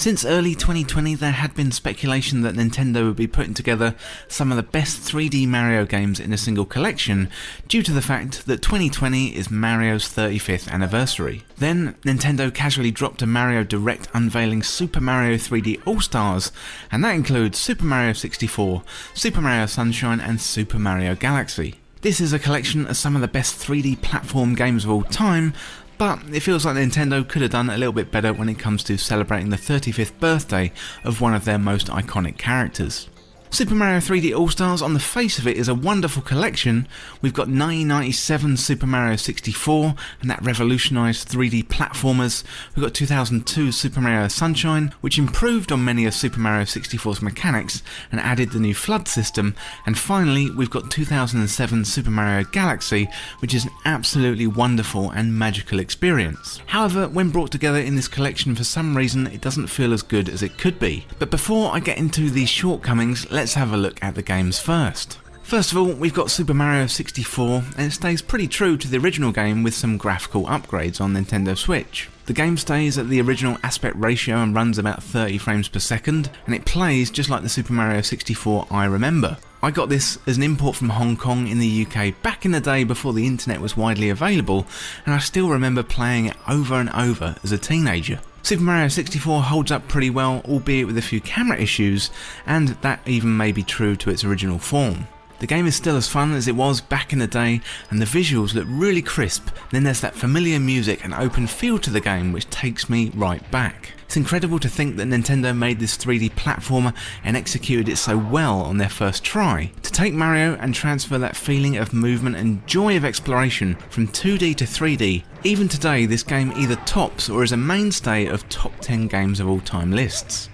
Since early 2020 there had been speculation that Nintendo would be putting together some of the best 3D Mario games in a single collection due to the fact that 2020 is Mario's 35th anniversary. Then Nintendo casually dropped a Mario Direct unveiling Super Mario 3D All-Stars, and that includes Super Mario 64, Super Mario Sunshine and Super Mario Galaxy. This is a collection of some of the best 3D platform games of all time, but it feels like Nintendo could have done a little bit better when it comes to celebrating the 35th birthday of one of their most iconic characters. Super Mario 3D All-Stars, on the face of it, is a wonderful collection. We've got 1997 Super Mario 64, and that revolutionised 3D platformers. We've got 2002 Super Mario Sunshine, which improved on many of Super Mario 64's mechanics and added the new flood system. And finally, we've got 2007 Super Mario Galaxy, which is an absolutely wonderful and magical experience. However, when brought together in this collection, for some reason, it doesn't feel as good as it could be. But before I get into these shortcomings, let's have a look at the games first. First of all, we've got Super Mario 64, and it stays pretty true to the original game with some graphical upgrades on Nintendo Switch. The game stays at the original aspect ratio and runs about 30 frames per second, and it plays just like the Super Mario 64 I remember. I got this as an import from Hong Kong in the UK back in the day before the internet was widely available, and I still remember playing it over and over as a teenager. Super Mario 64 holds up pretty well, albeit with a few camera issues, and that even may be true to its original form. The game is still as fun as it was back in the day, and the visuals look really crisp. Then there's that familiar music and open feel to the game which takes me right back. It's incredible to think that Nintendo made this 3D platformer and executed it so well on their first try. To take Mario and transfer that feeling of movement and joy of exploration from 2D to 3D, even today this game either tops or is a mainstay of top 10 games of all time lists.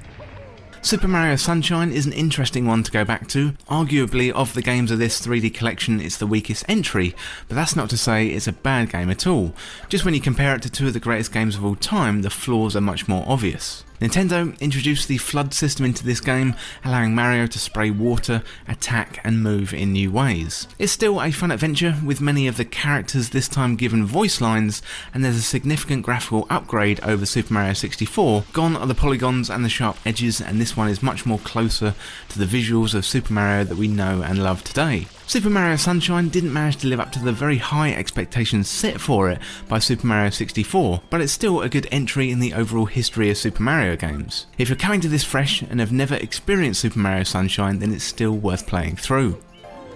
Super Mario Sunshine is an interesting one to go back to. Arguably, of the games of this 3D collection, it's the weakest entry, but that's not to say it's a bad game at all. Just when you compare it to two of the greatest games of all time, the flaws are much more obvious. Nintendo introduced the flood system into this game, allowing Mario to spray water, attack and move in new ways. It's still a fun adventure, with many of the characters this time given voice lines, and there's a significant graphical upgrade over Super Mario 64. Gone are the polygons and the sharp edges, and this one is much more closer to the visuals of Super Mario that we know and love today. Super Mario Sunshine didn't manage to live up to the very high expectations set for it by Super Mario 64, but it's still a good entry in the overall history of Super Mario games. If you're coming to this fresh and have never experienced Super Mario Sunshine, then it's still worth playing through.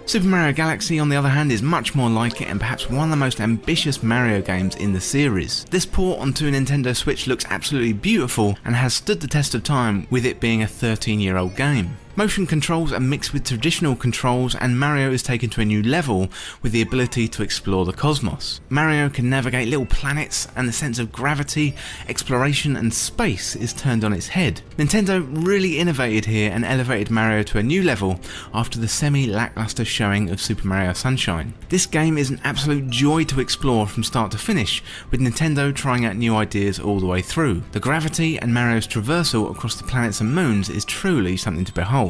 Super Mario Galaxy, on the other hand, is much more like it and perhaps one of the most ambitious Mario games in the series. This port onto a Nintendo Switch looks absolutely beautiful and has stood the test of time, with it being a 13-year-old game. Motion controls are mixed with traditional controls, and Mario is taken to a new level with the ability to explore the cosmos. Mario can navigate little planets, and the sense of gravity, exploration and space is turned on its head. Nintendo really innovated here and elevated Mario to a new level after the semi-lackluster showing of Super Mario Sunshine. This game is an absolute joy to explore from start to finish, with Nintendo trying out new ideas all the way through. The gravity and Mario's traversal across the planets and moons is truly something to behold.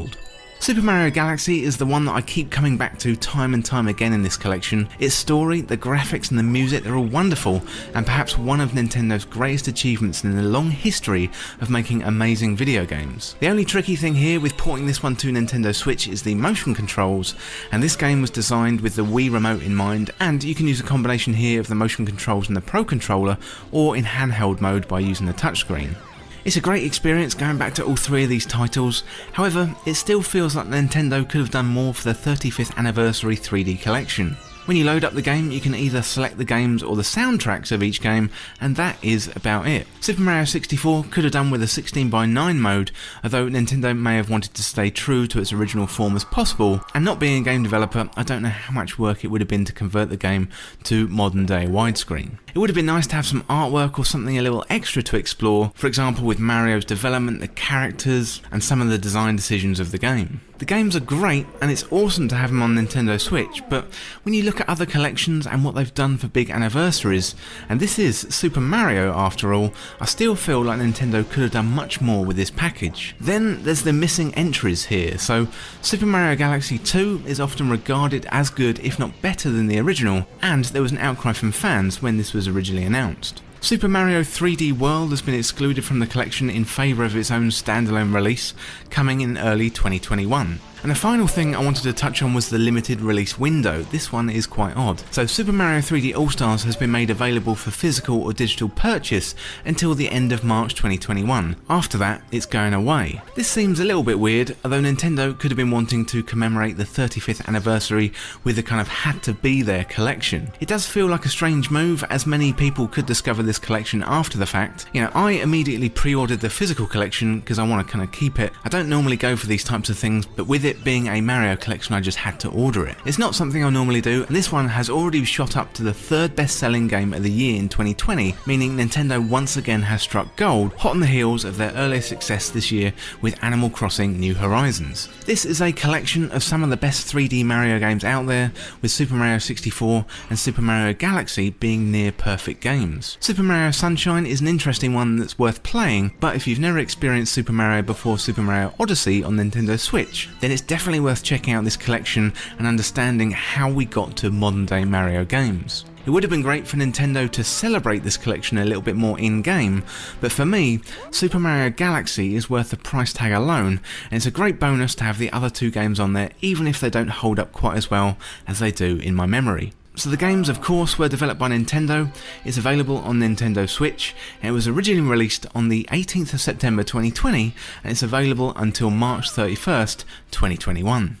Super Mario Galaxy is the one that I keep coming back to time and time again in this collection. Its story, the graphics and the music, they're all wonderful, and perhaps one of Nintendo's greatest achievements in the long history of making amazing video games. The only tricky thing here with porting this one to Nintendo Switch is the motion controls, and this game was designed with the Wii Remote in mind, and you can use a combination here of the motion controls and the Pro Controller, or in handheld mode by using the touchscreen. It's a great experience going back to all three of these titles, however, it still feels like Nintendo could have done more for the 35th anniversary 3D collection. When you load up the game, you can either select the games or the soundtracks of each game, and that is about it. Super Mario 64 could have done with a 16:9 mode, although Nintendo may have wanted to stay true to its original form as possible, and not being a game developer, I don't know how much work it would have been to convert the game to modern day widescreen. It would have been nice to have some artwork or something a little extra to explore, for example with Mario's development, the characters, and some of the design decisions of the game. The games are great, and it's awesome to have them on Nintendo Switch, but when you look at other collections and what they've done for big anniversaries, and this is Super Mario after all, I still feel like Nintendo could have done much more with this package. Then there's the missing entries here. So Super Mario Galaxy 2 is often regarded as good if not better than the original, and there was an outcry from fans when this was originally announced. Super Mario 3D World has been excluded from the collection in favour of its own standalone release, coming in early 2021. And the final thing I wanted to touch on was the limited release window. This one is quite odd. So Super Mario 3D All-Stars has been made available for physical or digital purchase until the end of March 2021. After that, it's going away. This seems a little bit weird, although Nintendo could have been wanting to commemorate the 35th anniversary with a kind of had to be there collection. It does feel like a strange move, as many people could discover this collection after the fact. You know, I immediately pre-ordered the physical collection because I want to kind of keep it. I don't normally go for these types of things, but with it being a Mario collection, I just had to order it. It's not something I normally do, and this one has already shot up to the 3rd best-selling game of the year in 2020, meaning Nintendo once again has struck gold, hot on the heels of their earlier success this year with Animal Crossing New Horizons. This is a collection of some of the best 3D Mario games out there, with Super Mario 64 and Super Mario Galaxy being near perfect games. Super Mario Sunshine is an interesting one that's worth playing, but if you've never experienced Super Mario before Super Mario Odyssey on Nintendo Switch, then it's definitely worth checking out this collection and understanding how we got to modern day Mario games. It would have been great for Nintendo to celebrate this collection a little bit more in-game, but for me, Super Mario Galaxy is worth the price tag alone, and it's a great bonus to have the other two games on there, even if they don't hold up quite as well as they do in my memory. So the games, of course, were developed by Nintendo. It's available on Nintendo Switch, and it was originally released on the 18th of September 2020, and it's available until March 31st, 2021.